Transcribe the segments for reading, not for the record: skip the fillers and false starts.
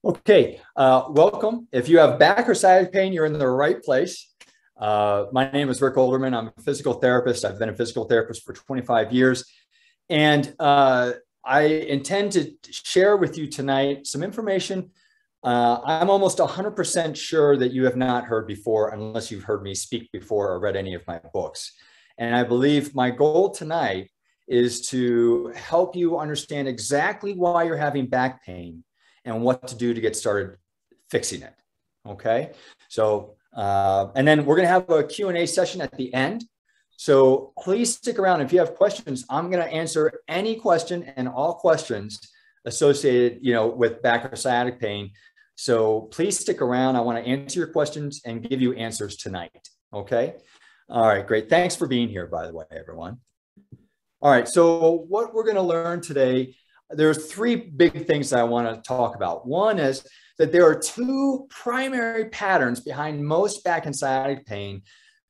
Okay, welcome. If you have back or side pain, you're in the right place. My name is Rick Olderman. I'm a physical therapist. I've been a physical therapist for 25 years. And I intend to share with you tonight some information I'm almost 100% sure that you have not heard before, unless you've heard me speak before or read any of my books. And I believe my goal tonight is to help you understand exactly why you're having back pain and what to do to get started fixing it. Okay. So, and then we're going to have a Q&A session at the end. So please stick around. If you have questions, I'm going to answer any question and all questions associated, with back or sciatic pain. So please stick around. I want to answer your questions and give you answers tonight. Okay. All right, great. Thanks for being here, by the way, everyone. All right. So what we're going to learn today, there's three big things that I want to talk about. One is that there are two primary patterns behind most back and sciatic pain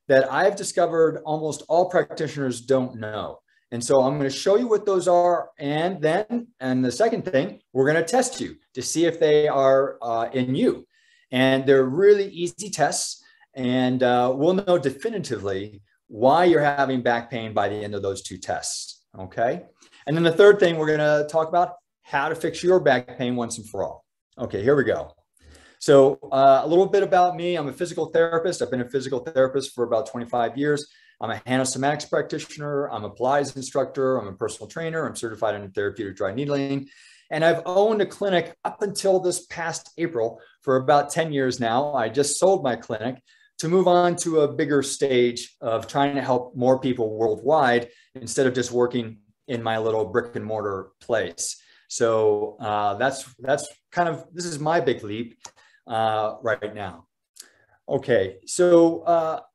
that I've discovered almost all practitioners don't know. And so I'm going to show you what those are. And the second thing, we're going to test you to see if they are in you. And they're really easy tests. And we'll know definitively why you're having back pain by the end of those two tests. Okay. And then the third thing, we're going to talk about how to fix your back pain once and for all. Okay, here we go. So a little bit about me. I'm a physical therapist. I've been a physical therapist for about 25 years. I'm a anosomatics practitioner. I'm a Pilates instructor. I'm a personal trainer. I'm certified in therapeutic dry needling. And I've owned a clinic up until this past April for about 10 years now. I just sold my clinic to move on to a bigger stage of trying to help more people worldwide instead of just working in my little brick and mortar place. So that's kind of, this is my big leap right now. Okay, so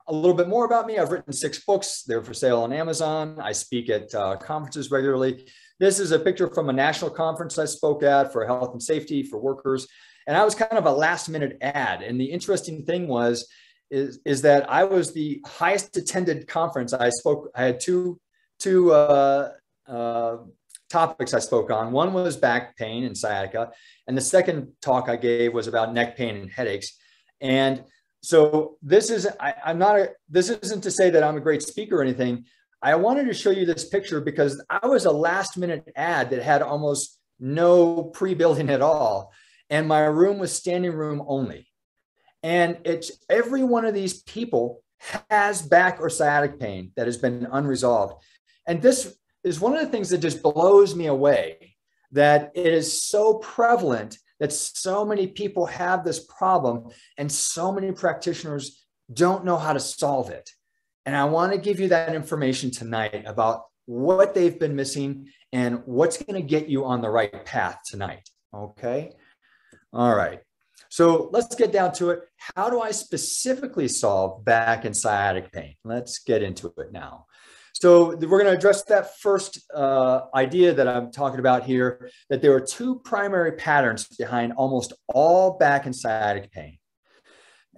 a little bit more about me. I've written 6 books. They're for sale on Amazon. I speak at conferences regularly. This is a picture from a national conference I spoke at for health and safety for workers. And I was kind of a last minute ad. And the interesting thing is that I was the highest attended conference. I had two topics I spoke on. One was back pain and sciatica. And the second talk I gave was about neck pain and headaches. And so this isn't to say that I'm a great speaker or anything. I wanted to show you this picture because I was a last minute ad that had almost no pre-building at all. And my room was standing room only. And every one of these people has back or sciatic pain that has been unresolved. And this is one of the things that just blows me away, that it is so prevalent that so many people have this problem and so many practitioners don't know how to solve it. And I want to give you that information tonight about what they've been missing and what's going to get you on the right path tonight. Okay. All right. So let's get down to it. How do I specifically solve back and sciatic pain? Let's get into it now. So we're going to address that first idea that I'm talking about here, that there are two primary patterns behind almost all back and sciatic pain.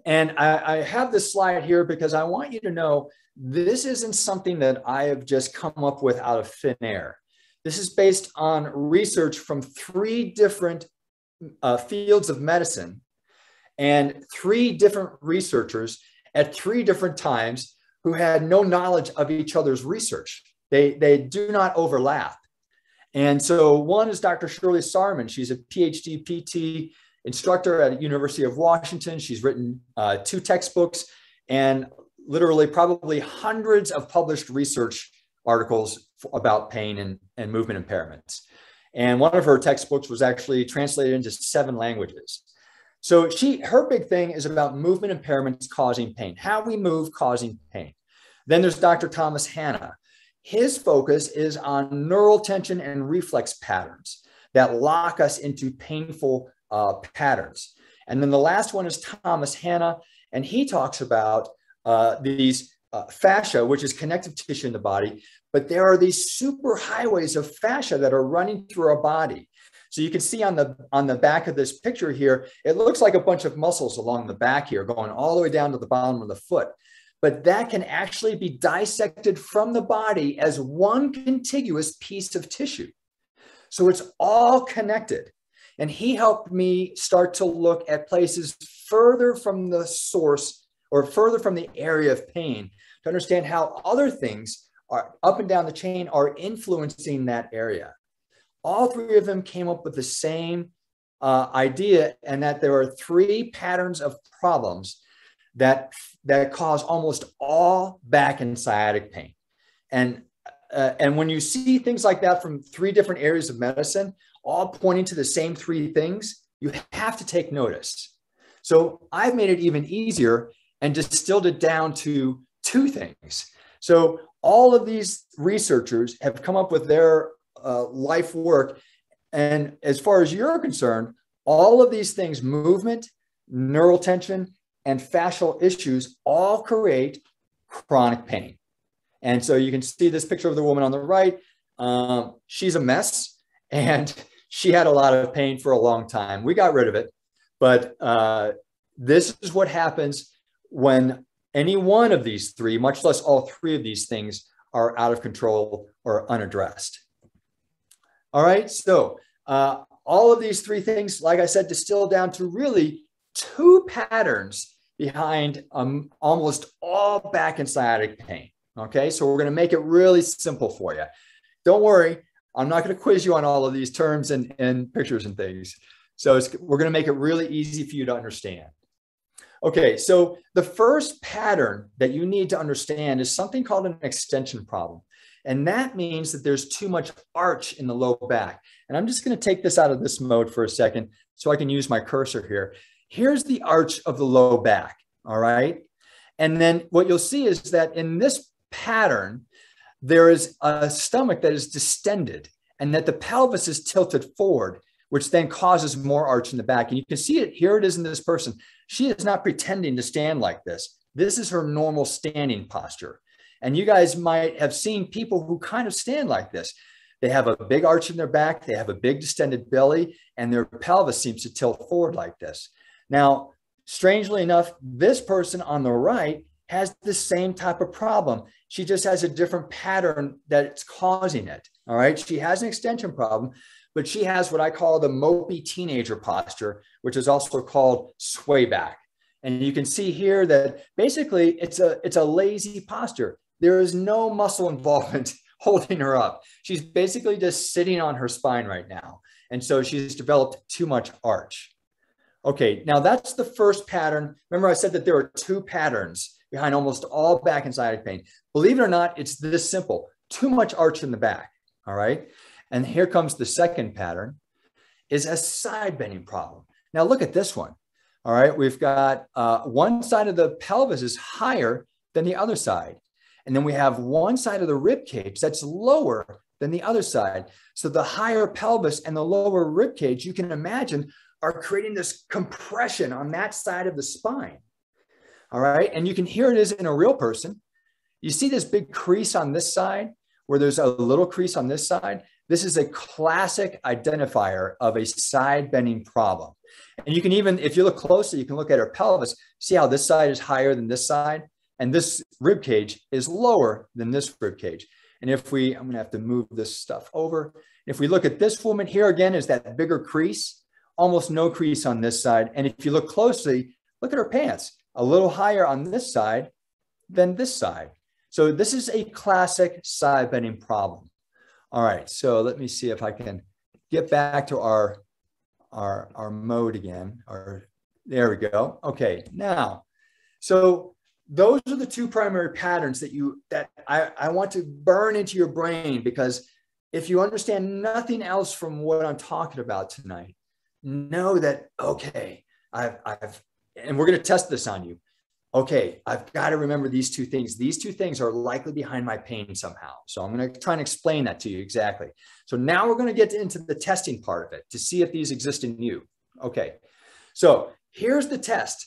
And I have this slide here because I want you to know this isn't something that I have just come up with out of thin air. This is based on research from 3 different fields of medicine and 3 different researchers at 3 different times who had no knowledge of each other's research. They do not overlap. And so one is Dr. Shirley Sahrmann. She's a PhD PT instructor at the University of Washington. She's written 2 textbooks and literally probably hundreds of published research articles about pain and movement impairments. And one of her textbooks was actually translated into 7 languages. So her big thing is about movement impairments causing pain, how we move causing pain. Then there's Dr. Thomas Hanna. His focus is on neural tension and reflex patterns that lock us into painful patterns. And then the last one is Thomas Hanna, and he talks about these fascia, which is connective tissue in the body, but there are these super highways of fascia that are running through our body. So you can see on the back of this picture here, it looks like a bunch of muscles along the back here going all the way down to the bottom of the foot. But that can actually be dissected from the body as one contiguous piece of tissue. So it's all connected. And he helped me start to look at places further from the source or further from the area of pain to understand how other things are up and down the chain are influencing that area. All three of them came up with the same idea, and that there are three patterns of problems that cause almost all back and sciatic pain. And when you see things like that from three different areas of medicine, all pointing to the same three things, you have to take notice. So I've made it even easier and distilled it down to two things. So all of these researchers have come up with their life work. And as far as you're concerned, all of these things, movement, neural tension, and fascial issues, all create chronic pain. And so you can see this picture of the woman on the right. She's a mess, and she had a lot of pain for a long time. We got rid of it. But this is what happens when any one of these three, much less all three of these things, are out of control or unaddressed. All right, so all of these three things, like I said, distill down to really two patterns behind almost all back and sciatic pain. Okay, so we're going to make it really simple for you. Don't worry, I'm not going to quiz you on all of these terms and pictures and things. So we're going to make it really easy for you to understand. Okay, so the first pattern that you need to understand is something called an extension problem. And that means that there's too much arch in the low back. And I'm just going to take this out of this mode for a second so I can use my cursor here. Here's the arch of the low back, all right? And then what you'll see is that in this pattern, there is a stomach that is distended and that the pelvis is tilted forward, which then causes more arch in the back. And you can see it, here it is in this person. She is not pretending to stand like this. This is her normal standing posture. And you guys might have seen people who kind of stand like this. They have a big arch in their back, they have a big distended belly, and their pelvis seems to tilt forward like this. Now, strangely enough, this person on the right has the same type of problem. She just has a different pattern that's causing it. All right. She has an extension problem, but she has what I call the mopey teenager posture, which is also called sway back. And you can see here that basically it's a lazy posture. There is no muscle involvement holding her up. She's basically just sitting on her spine right now. And so she's developed too much arch. Okay, now that's the first pattern. Remember I said that there are two patterns behind almost all back and sciatic pain. Believe it or not, it's this simple. Too much arch in the back, all right? And here comes the second pattern, is a side bending problem. Now look at this one, all right? We've got one side of the pelvis is higher than the other side. And then we have one side of the rib cage that's lower than the other side. So the higher pelvis and the lower rib cage, you can imagine, are creating this compression on that side of the spine. All right. And you can hear it is in a real person. You see this big crease on this side where there's a little crease on this side. This is a classic identifier of a side bending problem. And you can even, if you look closely, you can look at her pelvis, see how this side is higher than this side. And this rib cage is lower than this rib cage. And I'm going to have to move this stuff over. If we look at this woman here again, is that bigger crease, almost no crease on this side. And if you look closely, look at her pants, a little higher on this side than this side. So this is a classic side bending problem. All right, so let me see if I can get back to our mode again. There we go. Okay, now, so those are the two primary patterns that I want to burn into your brain, because if you understand nothing else from what I'm talking about tonight, know that, okay, and we're going to test this on you. Okay, I've got to remember these two things. These two things are likely behind my pain somehow. So I'm going to try and explain that to you exactly. So now we're going to get into the testing part of it to see if these exist in you. Okay, so here's the test.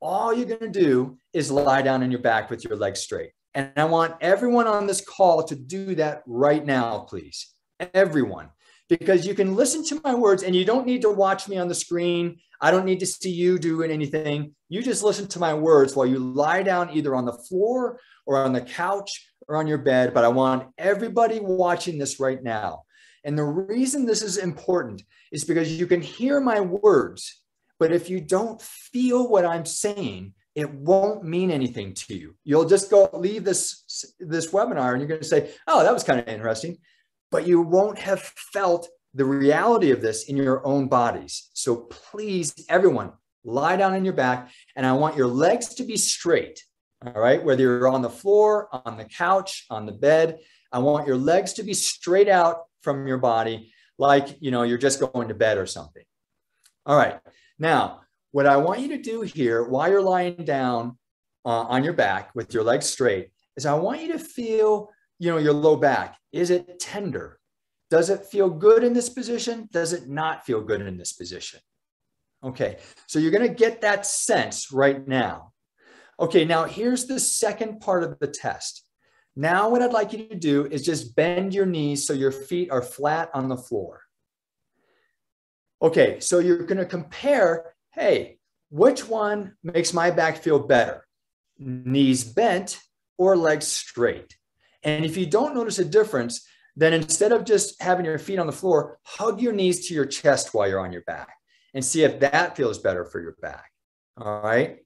All you're going to do is lie down on your back with your legs straight. And I want everyone on this call to do that right now, please. Everyone. Because you can listen to my words and you don't need to watch me on the screen. I don't need to see you doing anything. You just listen to my words while you lie down either on the floor or on the couch or on your bed. But I want everybody watching this right now. And the reason this is important is because you can hear my words, but if you don't feel what I'm saying, it won't mean anything to you. You'll just go leave this webinar and you're going to say, oh, that was kind of interesting, but you won't have felt the reality of this in your own bodies. So please, everyone, lie down on your back, and I want your legs to be straight. All right. Whether you're on the floor, on the couch, on the bed, I want your legs to be straight out from your body, like, you're just going to bed or something. All right. Now, what I want you to do here while you're lying down on your back with your legs straight is I want you to feel, your low back. Is it tender? Does it feel good in this position? Does it not feel good in this position? Okay. So you're going to get that sense right now. Okay, now here's the second part of the test. Now what I'd like you to do is just bend your knees so your feet are flat on the floor. Okay, so you're going to compare, hey, which one makes my back feel better? Knees bent or legs straight? And if you don't notice a difference, then instead of just having your feet on the floor, hug your knees to your chest while you're on your back and see if that feels better for your back. All right.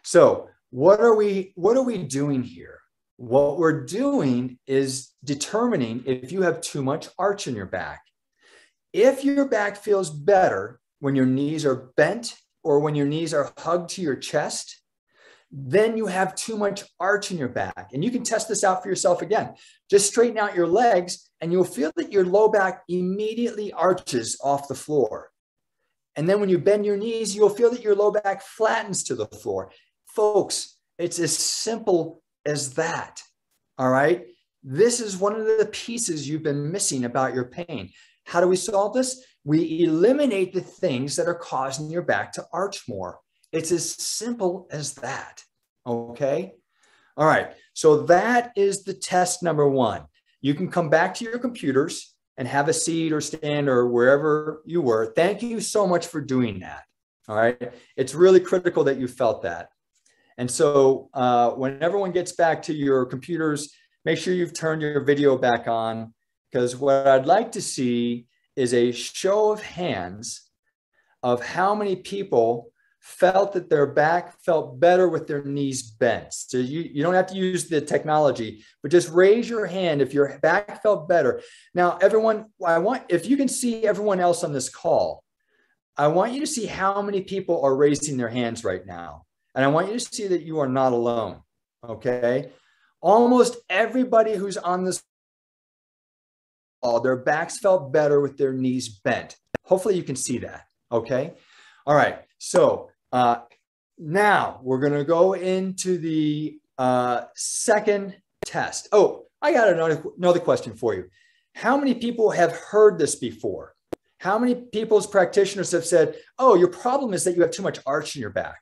So what are we doing here? What we're doing is determining if you have too much arch in your back. If your back feels better when your knees are bent or when your knees are hugged to your chest, then you have too much arch in your back. And you can test this out for yourself again. Just straighten out your legs and you'll feel that your low back immediately arches off the floor. And then when you bend your knees, you'll feel that your low back flattens to the floor. Folks, it's as simple as that. All right. This is one of the pieces you've been missing about your pain. How do we solve this? We eliminate the things that are causing your back to arch more. It's as simple as that. Okay. All right. So that is the test number one. You can come back to your computers and have a seat or stand or wherever you were. Thank you so much for doing that. All right. It's really critical that you felt that. And so when everyone gets back to your computers, make sure you've turned your video back on, because what I'd like to see is a show of hands of how many people felt that their back felt better with their knees bent. So you don't have to use the technology, but just raise your hand if your back felt better. Now, everyone, if you can see everyone else on this call, I want you to see how many people are raising their hands right now. And I want you to see that you are not alone, okay? Almost everybody who's on this call, their backs felt better with their knees bent. Hopefully you can see that, okay? All right, so now we're gonna go into the second test. Oh, I got another question for you. How many people have heard this before? How many people's practitioners have said, oh, your problem is that you have too much arch in your back?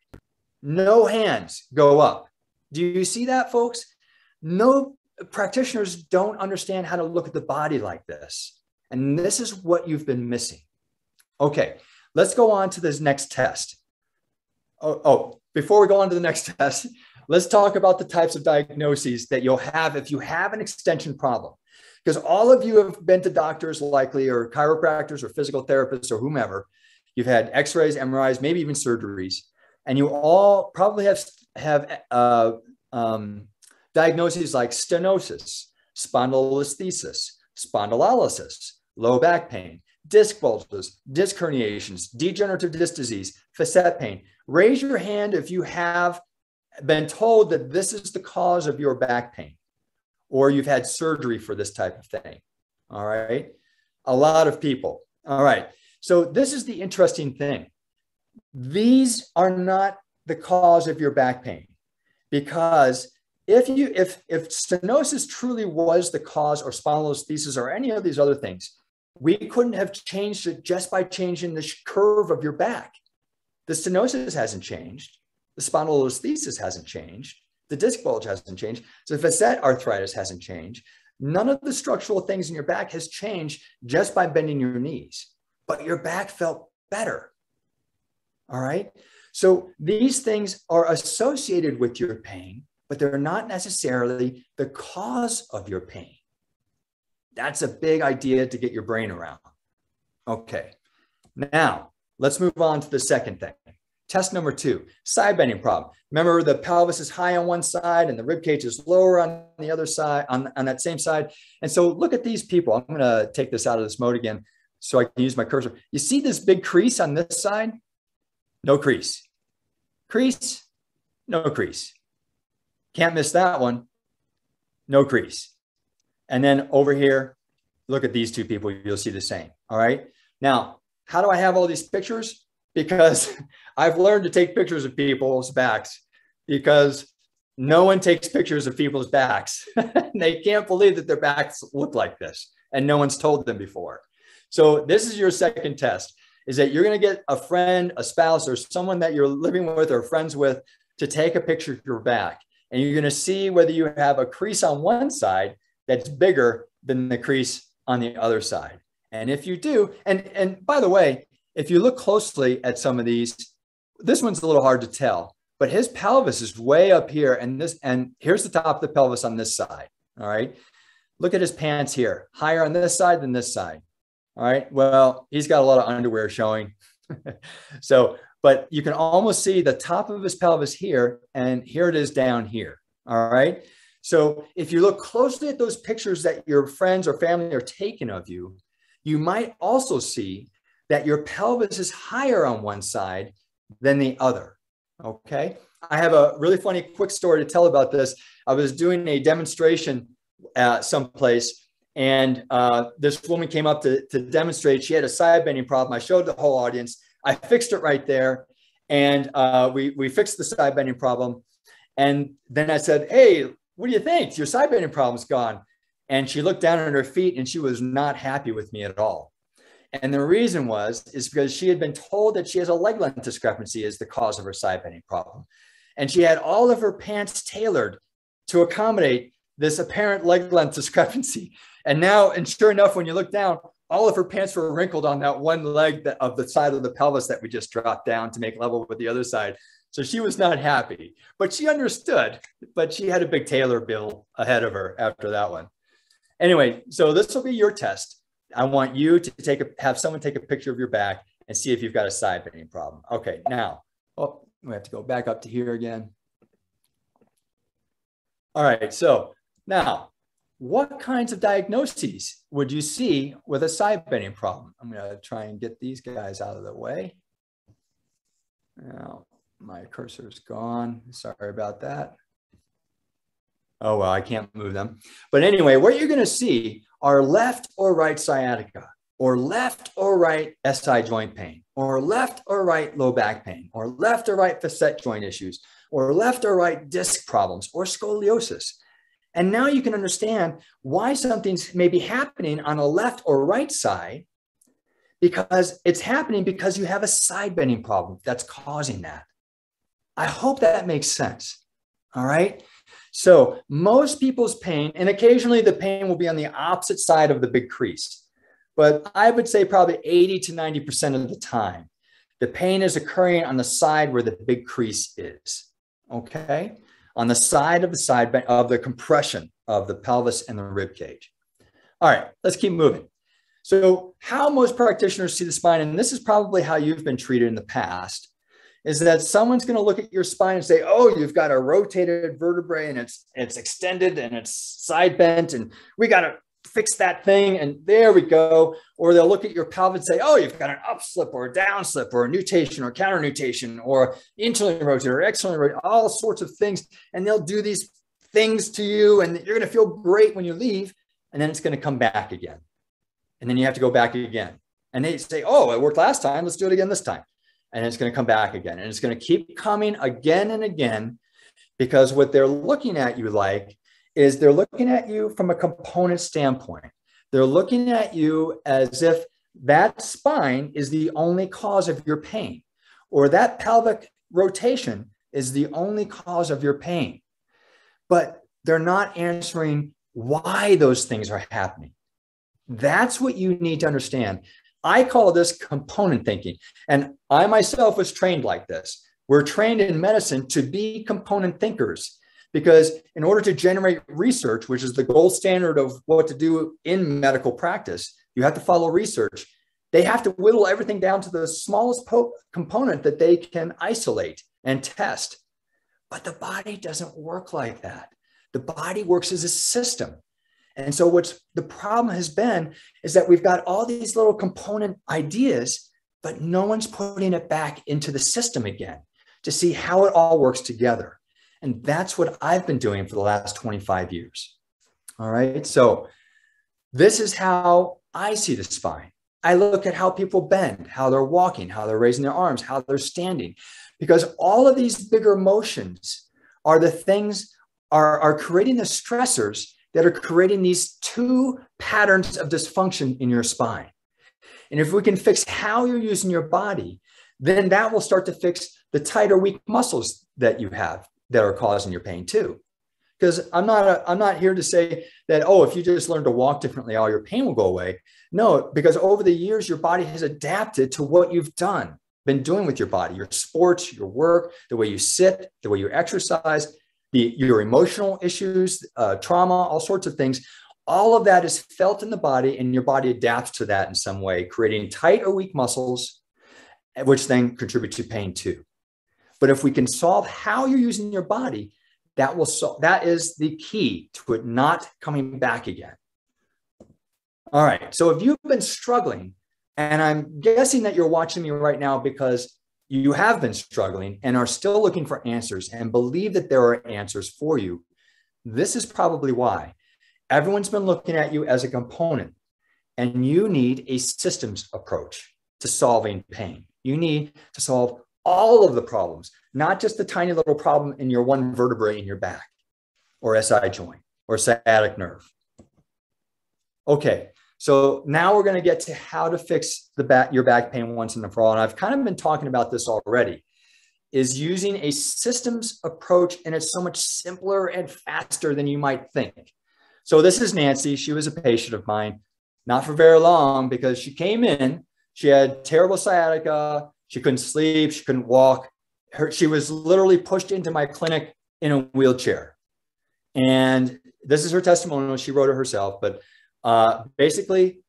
No hands go up. Do you see that, folks? No practitioners don't understand how to look at the body like this. And this is what you've been missing. Okay, let's go on to this next test. Before we go on to the next test, let's talk about the types of diagnoses that you'll have if you have an extension problem. Because all of you have been to doctors likely, or chiropractors or physical therapists or whomever. You've had x-rays, MRIs, maybe even surgeries. And you all probably have diagnoses like stenosis, spondylolisthesis, spondylolysis, low back pain, disc bulges, disc herniations, degenerative disc disease, facet pain. Raise your hand if you have been told that this is the cause of your back pain, or you've had surgery for this type of thing. All right. A lot of people. All right. So this is the interesting thing. These are not the cause of your back pain, because if stenosis truly was the cause, or spondylolisthesis or any of these other things, we couldn't have changed it just by changing the curve of your back. The stenosis hasn't changed. The spondylolisthesis hasn't changed. The disc bulge hasn't changed. So facet arthritis hasn't changed. None of the structural things in your back has changed just by bending your knees, but your back felt better. All right. So these things are associated with your pain, but they're not necessarily the cause of your pain. That's a big idea to get your brain around. Okay, now let's move on to the second thing. Test number 2, side bending problem. Remember, the pelvis is high on one side and the rib cage is lower on the other side, on that same side. And so look at these people. I'm going to take this out of this mode again so I can use my cursor. You see this big crease on this side? No crease. Crease, no crease. Can't miss that one. No crease. And then over here, look at these two people. You'll see the same. All right. Now, how do I have all these pictures? Because I've learned to take pictures of people's backs, because no one takes pictures of people's backs. They can't believe that their backs look like this, and no one's told them before. So this is your second test, is that you're going to get a friend, a spouse, or someone that you're living with or friends with to take a picture of your back. And you're going to see whether you have a crease on one side that's bigger than the crease on the other side. And if you do, and by the way, if you look closely at some of these, this one's a little hard to tell, but his pelvis is way up here, and here's the top of the pelvis on this side. All right. Look at his pants here, higher on this side than this side. All right. Well, he's got a lot of underwear showing. So, but you can almost see the top of his pelvis here, and here it is down here. All right. So if you look closely at those pictures that your friends or family are taking of you, you might also see that your pelvis is higher on one side than the other. Okay. I have a really funny quick story to tell about this. I was doing a demonstration at someplace, and this woman came up to demonstrate. She had a side bending problem. I showed the whole audience. I fixed it right there. And we fixed the side bending problem. And then I said, hey, what do you think? Your side bending problem's gone. And she looked down at her feet, and she was not happy with me at all. And the reason is because she had been told that she has a leg length discrepancy as the cause of her side bending problem. And she had all of her pants tailored to accommodate this apparent leg length discrepancy. And now, and sure enough, when you look down, all of her pants were wrinkled on that one leg of the side of the pelvis that we just dropped down to make level with the other side. So she was not happy, but she understood, but she had a big tailor bill ahead of her after that one. Anyway, so this will be your test. I want you to have someone take a picture of your back and see if you've got a side bending problem. Okay, now, we have to go back up to here again. All right, so now, what kinds of diagnoses would you see with a side bending problem? I'm going to try and get these guys out of the way. Now, my cursor's gone. Sorry about that. Oh, well, I can't move them. But anyway, what you're going to see are left or right sciatica, or left or right SI joint pain, or left or right low back pain, or left or right facet joint issues, or left or right disc problems, or scoliosis. And now you can understand why something's maybe happening on a left or right side, because it's happening because you have a side bending problem that's causing that. I hope that makes sense. All right. So most people's pain, and occasionally the pain will be on the opposite side of the big crease, but I would say probably 80 to 90% of the time, the pain is occurring on the side where the big crease is. Okay. On the side of the compression of the pelvis and the rib cage. All right, let's keep moving. So how most practitioners see the spine, and this is probably how you've been treated in the past, is that someone's going to look at your spine and say, oh, you've got a rotated vertebrae and it's extended and it's side bent, and we got to fix that thing, and there we go. Or they'll look at your pelvis and say, oh, you've got an upslip or a downslip or a nutation or counter nutation or internally rotated or externally rotated, all sorts of things. And they'll do these things to you, and you're going to feel great when you leave, and then it's going to come back again. And then you have to go back again. And they say, oh, it worked last time. Let's do it again this time. And it's going to come back again. And it's going to keep coming again and again, because what they're looking at you like is they're looking at you from a component standpoint. They're looking at you as if that spine is the only cause of your pain, or that pelvic rotation is the only cause of your pain. But they're not answering why those things are happening. That's what you need to understand. I call this component thinking. And I myself was trained like this. We're trained in medicine to be component thinkers. because in order to generate research, which is the gold standard of what to do in medical practice, you have to follow research. They have to whittle everything down to the smallest component that they can isolate and test. But the body doesn't work like that. The body works as a system. And so what's the problem has been is that we've got all these little component ideas, but no one's putting it back into the system again to see how it all works together. And that's what I've been doing for the last 25 years. All right. So this is how I see the spine. I look at how people bend, how they're walking, how they're raising their arms, how they're standing, because all of these bigger motions are the things are creating the stressors that are creating these two patterns of dysfunction in your spine. And if we can fix how you're using your body, then that will start to fix the tight or weak muscles that you have that are causing your pain too. Because I'm not here to say that, oh, if you just learn to walk differently, all your pain will go away. No, because over the years, your body has adapted to what you've been doing with your body, your sports, your work, the way you sit, the way you exercise, your emotional issues, trauma, all sorts of things. All of that is felt in the body, and your body adapts to that in some way, creating tight or weak muscles, which then contribute to pain too. But if we can solve how you're using your body, that is the key to it not coming back again. All right. So if you've been struggling, and I'm guessing that you're watching me right now because you have been struggling and are still looking for answers and believe that there are answers for you, this is probably why. Everyone's been looking at you as a component, and you need a systems approach to solving pain. You need to solve all of the problems, not just the tiny little problem in your one vertebrae in your back or SI joint or sciatic nerve. Okay, so now we're going to get to how to fix your back pain once and for all. And I've kind of been talking about this already, is using a systems approach, and it's so much simpler and faster than you might think. So this is Nancy. She was a patient of mine, not for very long, because she came in, she had terrible sciatica, she couldn't sleep, she couldn't walk. She was literally pushed into my clinic in a wheelchair. And this is her testimonial. She wrote it herself, but basically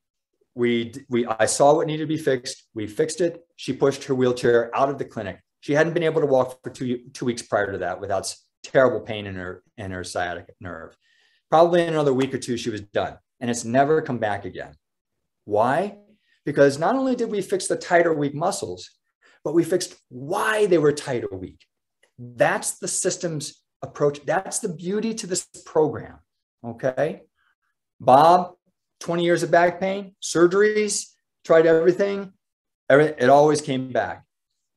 I saw what needed to be fixed. We fixed it. She pushed her wheelchair out of the clinic. She hadn't been able to walk for two weeks prior to that without terrible pain in her sciatic nerve. Probably in another week or two, she was done, and it's never come back again. Why? Because not only did we fix the tight or weak muscles, but we fixed why they were tight or weak. That's the systems approach. That's the beauty to this program. Okay. Bob, 20 years of back pain, surgeries, tried everything. It always came back.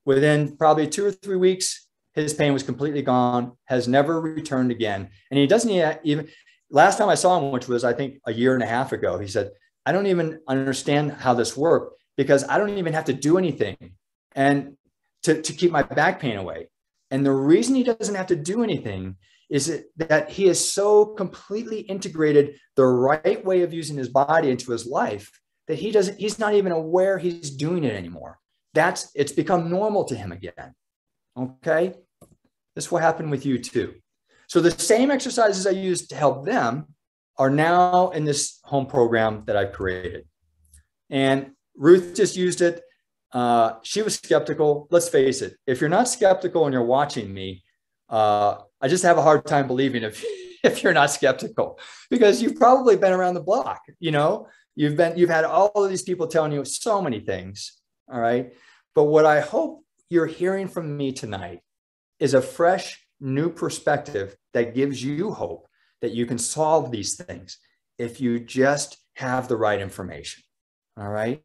Within probably 2 or 3 weeks, his pain was completely gone, has never returned again. And he doesn't even, last time I saw him, which was, I think, a year and a half ago, he said, I don't even understand how this worked because I don't even have to do anything and to keep my back pain away. And the reason he doesn't have to do anything is that he has so completely integrated the right way of using his body into his life that he's not even aware he's doing it anymore. It's become normal to him again. Okay. This will happen with you too. So the same exercises I used to help them are now in this home program that I created. And Ruth just used it. She was skeptical. Let's face it. If you're not skeptical and you're watching me, I just have a hard time believing if you're not skeptical, because you've probably been around the block. You know, you've had all of these people telling you so many things. All right. But what I hope you're hearing from me tonight is a fresh, new perspective that gives you hope that you can solve these things if you just have the right information. All right.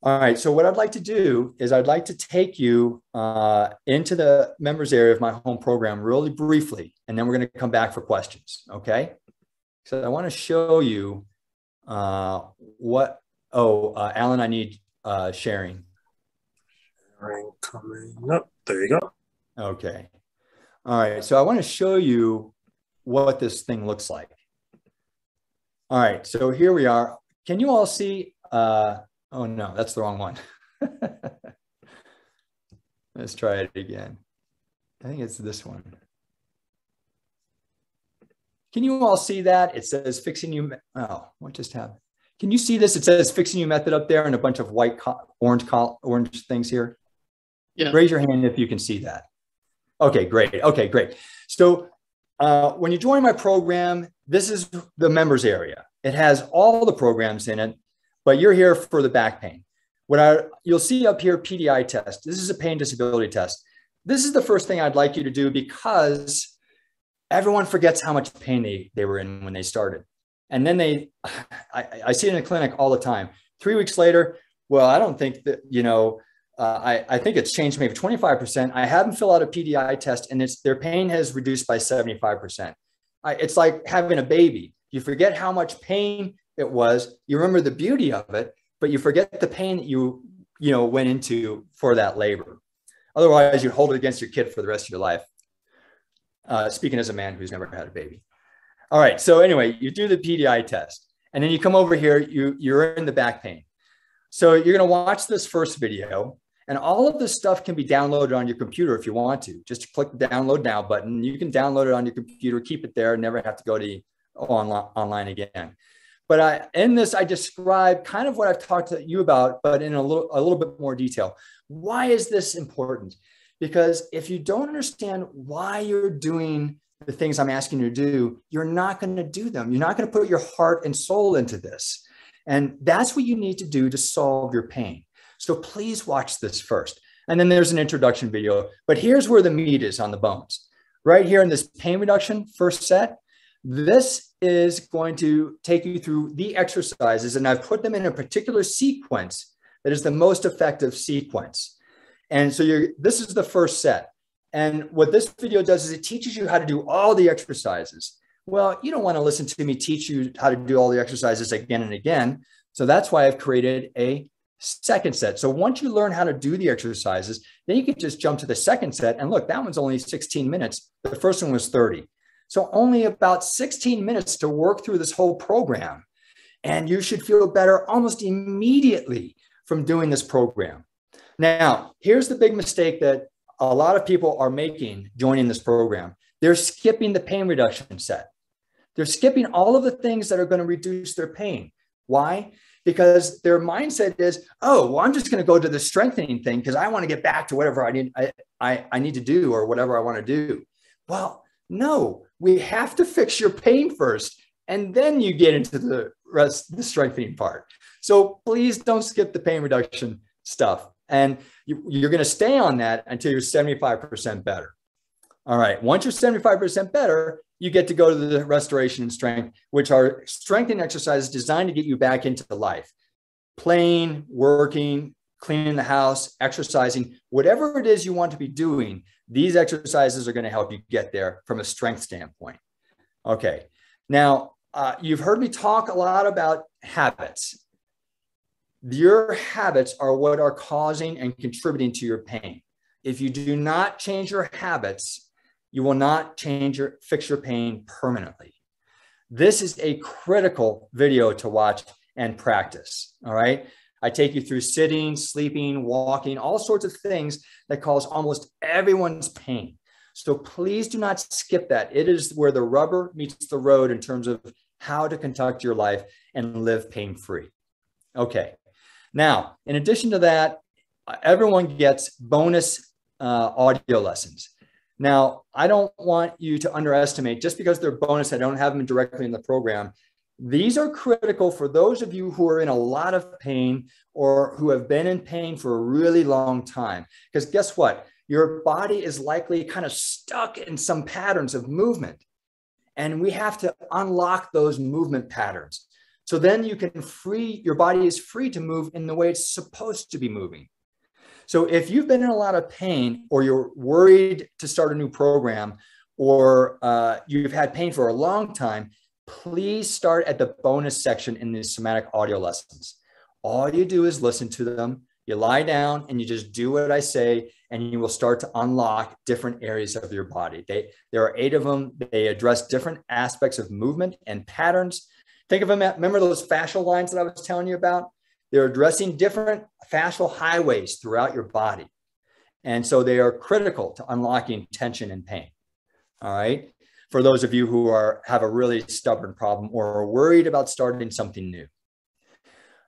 All right. So what I'd like to do is I'd like to take you into the members area of my home program really briefly, and then we're going to come back for questions. Okay. So I want to show you Alan, I need sharing. Sharing coming up. There you go. Okay. All right. So I want to show you what this thing looks like. All right. So here we are. Can you all see? Oh, no, that's the wrong one. Let's try it again. I think it's this one. Can you all see that? It says fixing you. Oh, what just happened? Can you see this? It says fixing you method up there and a bunch of white, orange things here. Yeah. Raise your hand if you can see that. Okay, great. Okay, great. So when you join my program, this is the members area. It has all the programs in it, but you're here for the back pain. You'll see up here, PDI test. This is a pain disability test. This is the first thing I'd like you to do because everyone forgets how much pain they were in when they started. And then I see it in the clinic all the time. 3 weeks later, well, I don't think that, I think it's changed maybe 25%. I have them fill out a PDI test and their pain has reduced by 75%. It's like having a baby. You forget how much pain it was. You remember the beauty of it, but you forget the pain that you went into for that labor. Otherwise, you hold it against your kid for the rest of your life. Speaking as a man who's never had a baby. All right. So anyway, you do the PDI test and then you come over here, you're in the back pain. So you're going to watch this first video and all of this stuff can be downloaded on your computer if you want to. Just click the download now button. You can download it on your computer, keep it there, never have to go to online again. But in this, I describe kind of what I've talked to you about, but in a little bit more detail. Why is this important? Because if you don't understand why you're doing the things I'm asking you to do, you're not going to do them. You're not going to put your heart and soul into this. And that's what you need to do to solve your pain. So please watch this first. And then there's an introduction video. But here's where the meat is on the bones. Right here in this pain reduction first set, this is going to take you through the exercises. And I've put them in a particular sequence that is the most effective sequence. And so this is the first set. And what this video does is it teaches you how to do all the exercises. Well, you don't want to listen to me teach you how to do all the exercises again and again. So that's why I've created a second set. So once you learn how to do the exercises, then you can just jump to the second set. And look, that one's only 16 minutes. The first one was 30. So only about 16 minutes to work through this whole program. And you should feel better almost immediately from doing this program. Now, here's the big mistake that a lot of people are making joining this program. They're skipping the pain reduction set. They're skipping all of the things that are going to reduce their pain. Why? Because their mindset is, oh, well, I'm just going to go to the strengthening thing because I want to get back to whatever I need to do or whatever I want to do. Well, no, we have to fix your pain first, and then you get into the strengthening part. So please don't skip the pain reduction stuff. And you're going to stay on that until you're 75% better. All right. Once you're 75% better, you get to go to the restoration and strength, which are strengthening exercises designed to get you back into life. Playing, working, cleaning the house, exercising, whatever it is you want to be doing, these exercises are going to help you get there from a strength standpoint. Okay. Now, you've heard me talk a lot about habits. Your habits are what are causing and contributing to your pain. If you do not change your habits, you will not fix your pain permanently. This is a critical video to watch and practice. All right. I take you through sitting, sleeping, walking, all sorts of things that cause almost everyone's pain. So please do not skip that. It is where the rubber meets the road in terms of how to conduct your life and live pain-free. Okay. Now, in addition to that, everyone gets bonus audio lessons. Now, I don't want you to underestimate, just because they're bonus, I don't have them directly in the program. These are critical for those of you who are in a lot of pain or who have been in pain for a really long time. Because guess what? Your body is likely kind of stuck in some patterns of movement. And we have to unlock those movement patterns. So then you can your body is free to move in the way it's supposed to be moving. So if you've been in a lot of pain, or you're worried to start a new program, or you've had pain for a long time, please start at the bonus section in the somatic audio lessons. All you do is listen to them. You lie down and you just do what I say, and you will start to unlock different areas of your body. There are 8 of them. They address different aspects of movement and patterns. Think of them, remember those fascial lines that I was telling you about? They're addressing different fascial highways throughout your body. And so they are critical to unlocking tension and pain. All right. for those of you who have a really stubborn problem or are worried about starting something new.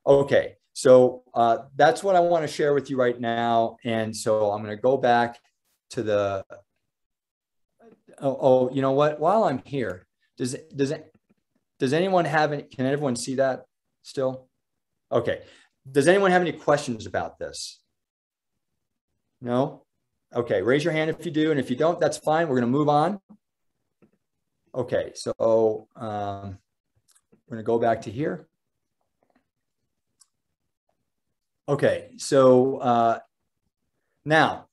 Okay, so that's what I want to share with you right now. And so I'm going to go back to the, you know what? While I'm here, does anyone have any, can everyone see that still? Okay. Does anyone have any questions about this? No? Okay, raise your hand if you do. And if you don't, that's fine. We're going to move on. Okay, so we're going to go back to here. Okay, so now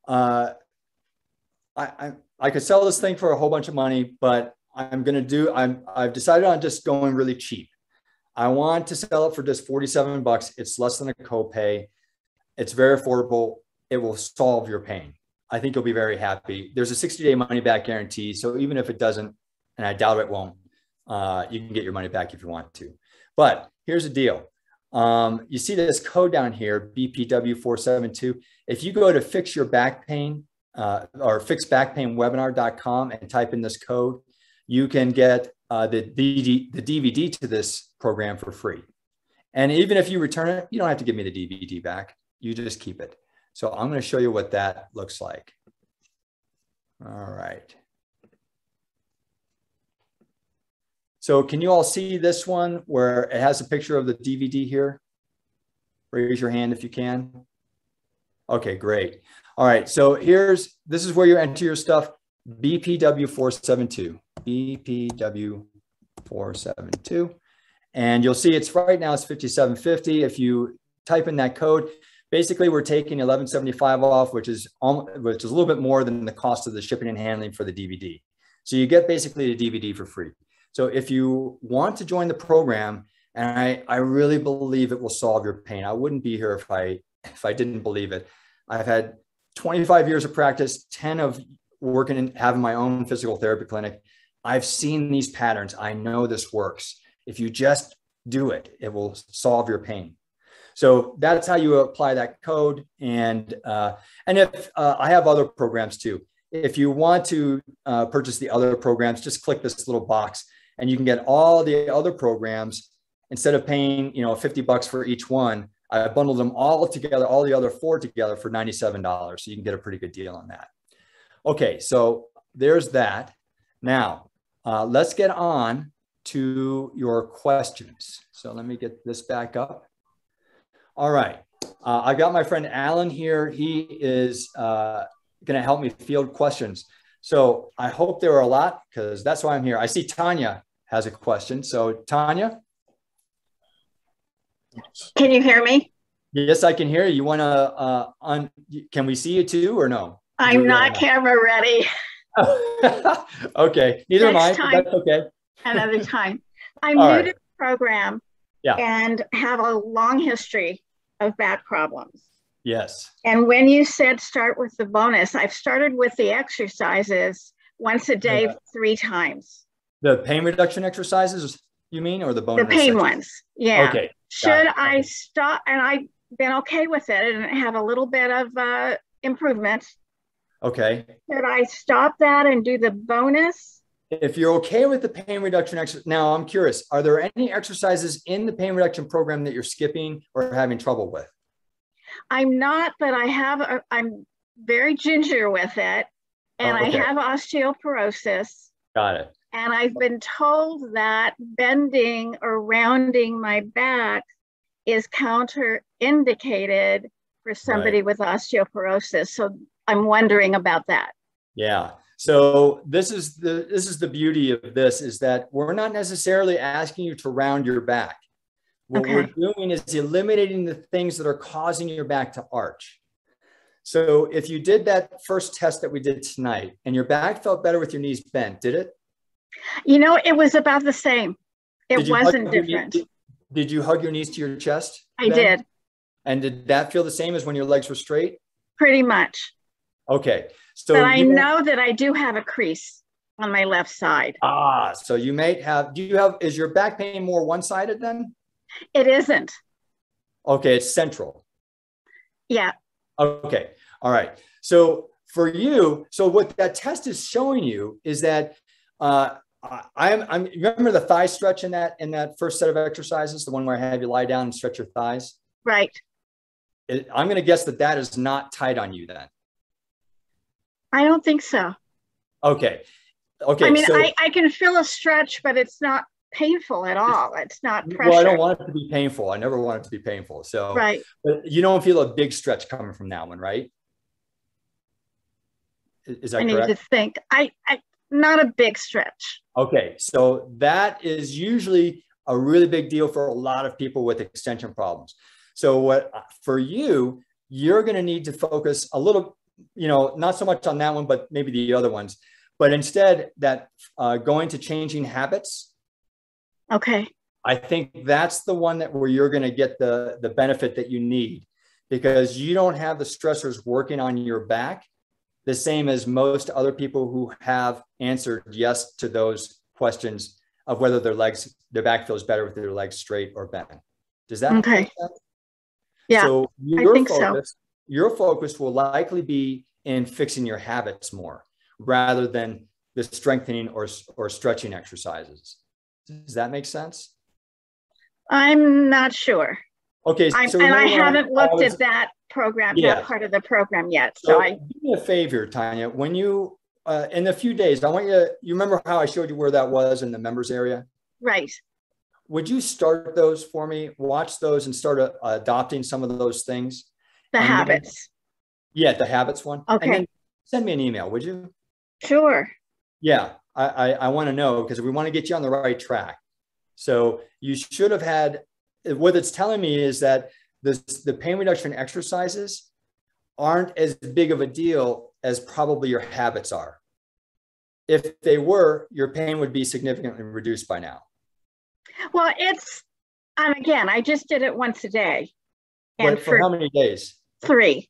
I could sell this thing for a whole bunch of money, but I've decided on just going really cheap. I want to sell it for just 47 bucks. It's less than a copay. It's very affordable. It will solve your pain. I think you'll be very happy. There's a 60-day money back guarantee. So even if it doesn't, and I doubt it won't, you can get your money back if you want to. But here's the deal. You see this code down here, BPW472. If you go to Fix Your Back Pain or fixbackpainwebinar.com and type in this code, you can get the DVD to this program for free. And even if you return it, you don't have to give me the DVD back. You just keep it. So I'm going to show you what that looks like. All right. So can you all see this one where it has a picture of the DVD here? Raise your hand if you can. Okay, great. All right, so this is where you enter your stuff, BPW472, BPW472. And you'll see it's right now it's $57.50. If you type in that code, basically we're taking $11.75 off, which is a little bit more than the cost of the shipping and handling for the DVD. So you get basically the DVD for free. So if you want to join the program, and I really believe it will solve your pain. I wouldn't be here if I didn't believe it. I've had 25 years of practice, 10 of working and having my own physical therapy clinic. I've seen these patterns. I know this works. If you just do it, it will solve your pain. So that's how you apply that code. And if I have other programs too. If you want to purchase the other programs, just click this little box and you can get all the other programs. Instead of paying, $50 for each one, I bundled them all together, all the other 4 together for $97. So you can get a pretty good deal on that. Okay, so there's that. Now, let's get on to your questions. So let me get this back up. All right, I've got my friend Alan here. He is going to help me field questions. So I hope there are a lot because that's why I'm here. I see Tanya has a question. So Tanya? Can you hear me? Yes, I can hear you. You want to, can we see you too or no? I'm not camera ready. Okay, neither am I. That's okay. Another time. I'm new to the program and have a long history of back problems. Yes. And when you said start with the bonus, I've started with the exercises once a day, 3 times. The pain reduction exercises, you mean, or the bonus? The pain ones, yeah. Okay. Should I stop? And I've been okay with it and have a little bit of improvement. Okay. Should I stop that and do the bonus? If you're okay with the pain reduction exercise, now I'm curious, are there any exercises in the pain reduction program that you're skipping or having trouble with? I'm not, but I'm very ginger with it. And I have osteoporosis. Got it. And I've been told that bending or rounding my back is counterindicated for somebody with osteoporosis. So I'm wondering about that. Yeah. So this is the beauty of this is that we're not necessarily asking you to round your back. What we're doing is eliminating the things that are causing your back to arch. So if you did that first test that we did tonight and your back felt better with your knees bent, did it? It was about the same. It wasn't different. Did you hug your knees to your chest? I did. And did that feel the same as when your legs were straight? Pretty much. Okay. So but I know that I do have a crease on my left side. So you may have, is your back pain more one-sided then? It isn't. Okay. It's central. Yeah. Okay. All right. So for you, so what that test is showing you is that I'm remember the thigh stretch in that first set of exercises, the one where I had you lie down and stretch your thighs. Right. I'm going to guess that is not tight on you then. I don't think so. Okay. Okay. I mean, so, I can feel a stretch, but it's not painful at all. It's not pressure. Well, I don't want it to be painful. I never want it to be painful. So, right. But you don't feel a big stretch coming from that one, right? Is that correct? I need to think. I not a big stretch. Okay. So that is usually a really big deal for a lot of people with extension problems. So for you, you're going to need to focus a little, not so much on that one, but maybe the other ones, but instead that going to changing habits. Okay. I think that's the one where you're going to get the benefit that you need, because you don't have the stressors working on your back the same as most other people who have answered yes to those questions of whether their back feels better with their legs straight or bent. Does that okay. make sense? Yeah, so so. Your focus will likely be in fixing your habits more rather than the strengthening or stretching exercises. Does that make sense? I'm not sure. Okay, so I haven't looked at that program, yeah. that part of the program yet. So do me a favor, Tanya. When you in a few days, I want you remember how I showed you where that was in the members area? Right. Would you start those for me? Watch those and start adopting some of those things. The habits. The habits one. Okay. And then send me an email, would you? Sure. Yeah, I want to know, because we want to get you on the right track. So you should have had, what it's telling me is that the pain reduction exercises aren't as big of a deal as probably your habits are. If they were, your pain would be significantly reduced by now. Well, again, I just did it once a day. And for how many days? 3.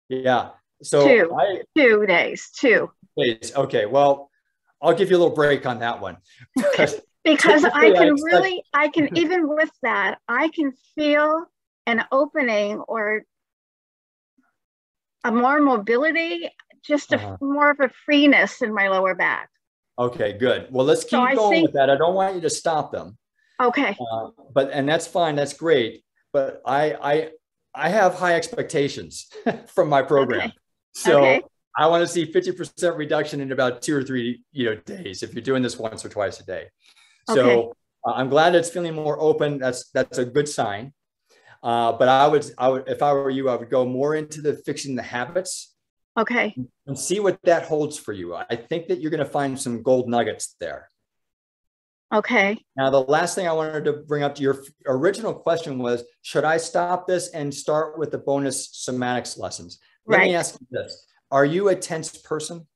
Yeah. So 2 days. 2 days. Okay. Well, I'll give you a little break on that one. Because I can, even with that, I can feel an opening or a more mobility, just more of a freeness in my lower back. Okay, good. Well, let's keep going with that. I don't want you to stop them. Okay. And that's fine. That's great. But I have high expectations from my program. Okay. So I want to see 50% reduction in about 2 or 3 days if you're doing this once or twice a day. So I'm glad it's feeling more open. That's a good sign. But I would, if I were you, I would go more into the fixing the habits. Okay. And see what that holds for you. I think that you're going to find some gold nuggets there. Okay. Now, the last thing I wanted to bring up to your original question was, should I stop this and start with the bonus somatics lessons? Let me ask you this. Are you a tense person?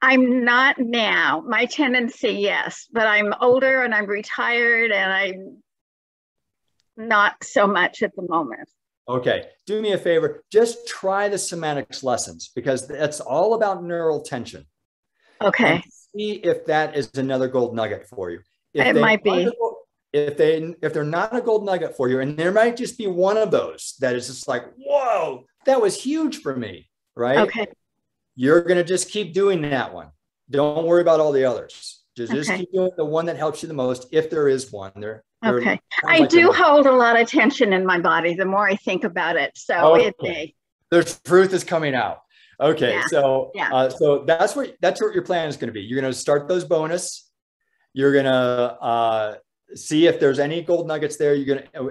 I'm not now. My tendency, yes, but I'm older and I'm retired and I'm not so much at the moment. Okay, do me a favor. Just try the somatics lessons, because that's all about neural tension. Okay. And see if that is another gold nugget for you. It might be. If they're not a gold nugget for you, and there might just be one of those that is just like, whoa, that was huge for me, right? Okay. You're going to just keep doing that one. Don't worry about all the others. Just keep doing the one that helps you the most, if there is one. Okay. I do hold a lot of tension in my body the more I think about it. So the truth is coming out. Okay. Yeah. So that's what your plan is going to be. You're going to start those bonus. You're going to see if there's any gold nuggets there.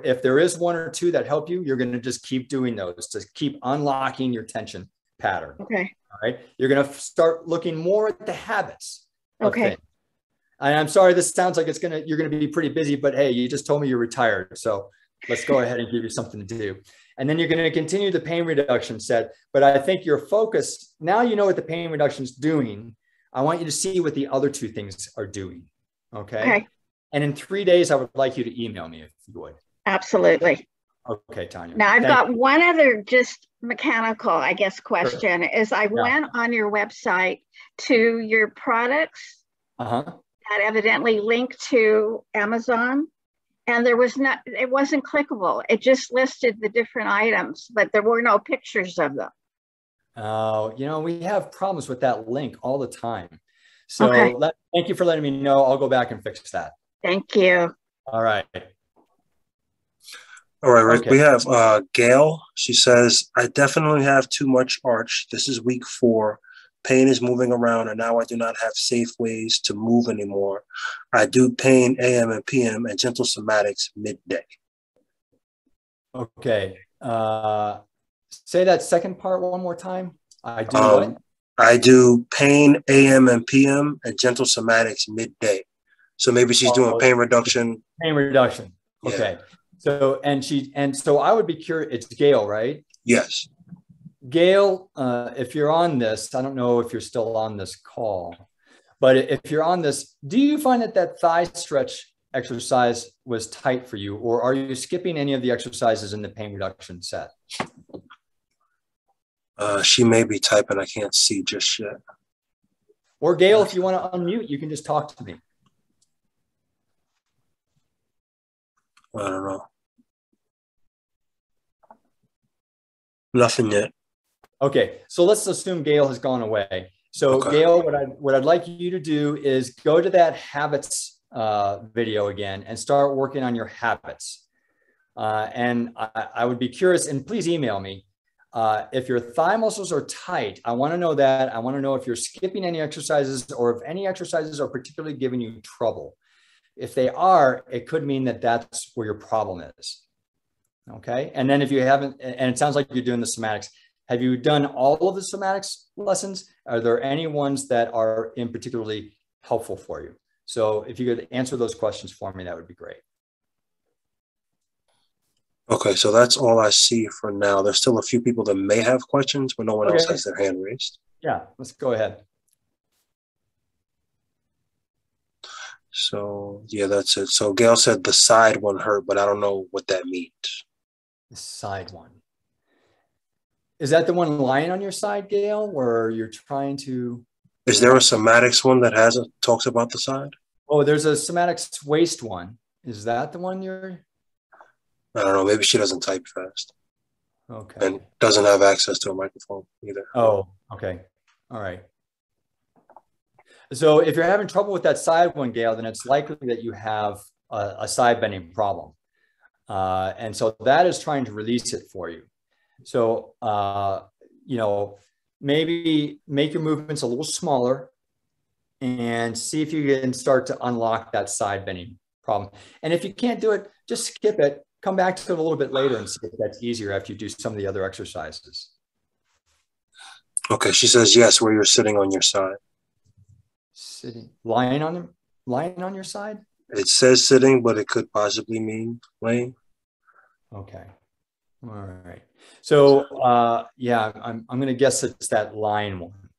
If there is 1 or 2 that help you, you're going to just keep doing those to keep unlocking your tension pattern. Okay. All right. You're going to start looking more at the habits. Okay. And I'm sorry, this sounds like you're going to be pretty busy, but hey, you just told me you're retired. So let's go ahead and give you something to do. And then you're going to continue the pain reduction set. But I think your focus, now you know what the pain reduction is doing. I want you to see what the other 2 things are doing. Okay. And in 3 days, I would like you to email me if you would. Absolutely. Okay, Tanya. Now I've got one other just mechanical, I guess, question. Is I went on your website to your products that evidently linked to Amazon, and it wasn't clickable. It just listed the different items, but there were no pictures of them. You know, we have problems with that link all the time. Okay. So thank you for letting me know. I'll go back and fix that. Thank you. All right. All right, Rick. Okay. We have Gail. She says, I definitely have too much arch. This is week 4. Pain is moving around, and now I do not have safe ways to move anymore. I do pain AM and PM and gentle somatics midday. Okay. Say that second part one more time. I do what? I do pain AM and PM and gentle somatics midday. So maybe she's doing pain reduction. Pain reduction. Yeah. Okay. So so I would be curious. It's Gail, right? Yes. Gail, if you're on this, I don't know if you're still on this call, but if you're on this, do you find that thigh stretch exercise was tight for you, or are you skipping any of the exercises in the pain reduction set? She may be typing. I can't see just yet. Or Gail, if you want to unmute, you can just talk to me. I don't know. Nothing yet. Okay, so let's assume Gail has gone away. So okay. Gail, what I'd like you to do is go to that habits video again and start working on your habits. And I would be curious, and please email me. If your thigh muscles are tight, I want to know that. I want to know if you're skipping any exercises or if any exercises are particularly giving you trouble. If they are, it could mean that that's where your problem is. Okay. And then if you haven't, and it sounds like you're doing the somatics, have you done all of the somatics lessons? Are there any ones that are in particularly helpful for you? So if you could answer those questions for me, that would be great. Okay, so that's all I see for now. There's still a few people that may have questions, but no one else has their hand raised. Yeah, let's go ahead. So, yeah, that's it. So Gail said the side one hurt, but I don't know what that means. The side one. Is that the one lying on your side, Gail, where you're trying to... Is there a somatics one that talks about the side? Oh, there's a somatics waist one. Is that the one you're... I don't know. Maybe she doesn't type fast. Okay. And doesn't have access to a microphone either. Oh, okay. All right. So if you're having trouble with that side one, Gail, then it's likely that you have a side bending problem. And so that is trying to release it for you. So, you know, maybe make your movements a little smaller and see if you can start to unlock that side bending problem. And if you can't do it, just skip it. Come back to it a little bit later and see if that's easier after you do some of the other exercises. Okay, she says yes, where you're sitting on your side. Sitting, lying on your side? It says sitting, but it could possibly mean laying. Okay. All right. So yeah, I'm going to guess it's that lying one.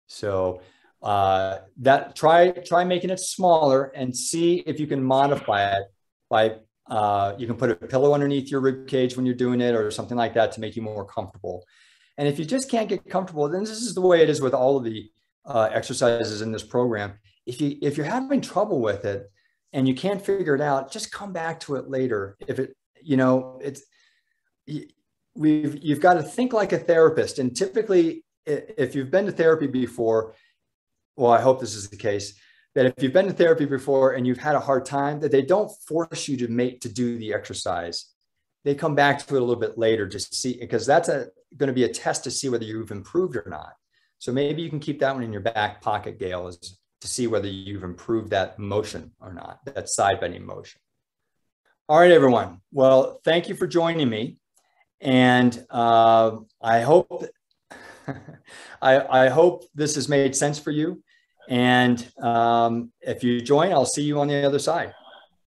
So that try making it smaller and see if you can modify it by you can put a pillow underneath your rib cage when you're doing it or something like that to make you more comfortable. And if you just can't get comfortable, then this is the way it is with all of the exercises in this program. If you're having trouble with it and you can't figure it out, just come back to it later. If it, you know, you've got to think like a therapist. And typically, if you've been to therapy before, well, I hope this is the case, that if you've been to therapy before and you've had a hard time, that they don't force you to do the exercise. They come back to it a little bit later to see, because that's going to be a test to see whether you've improved or not. So maybe you can keep that one in your back pocket, Gail, is to see whether you've improved that motion or not, that side bending motion. All right, everyone. Well, thank you for joining me. And I hope I hope this has made sense for you. And if you join, I'll see you on the other side.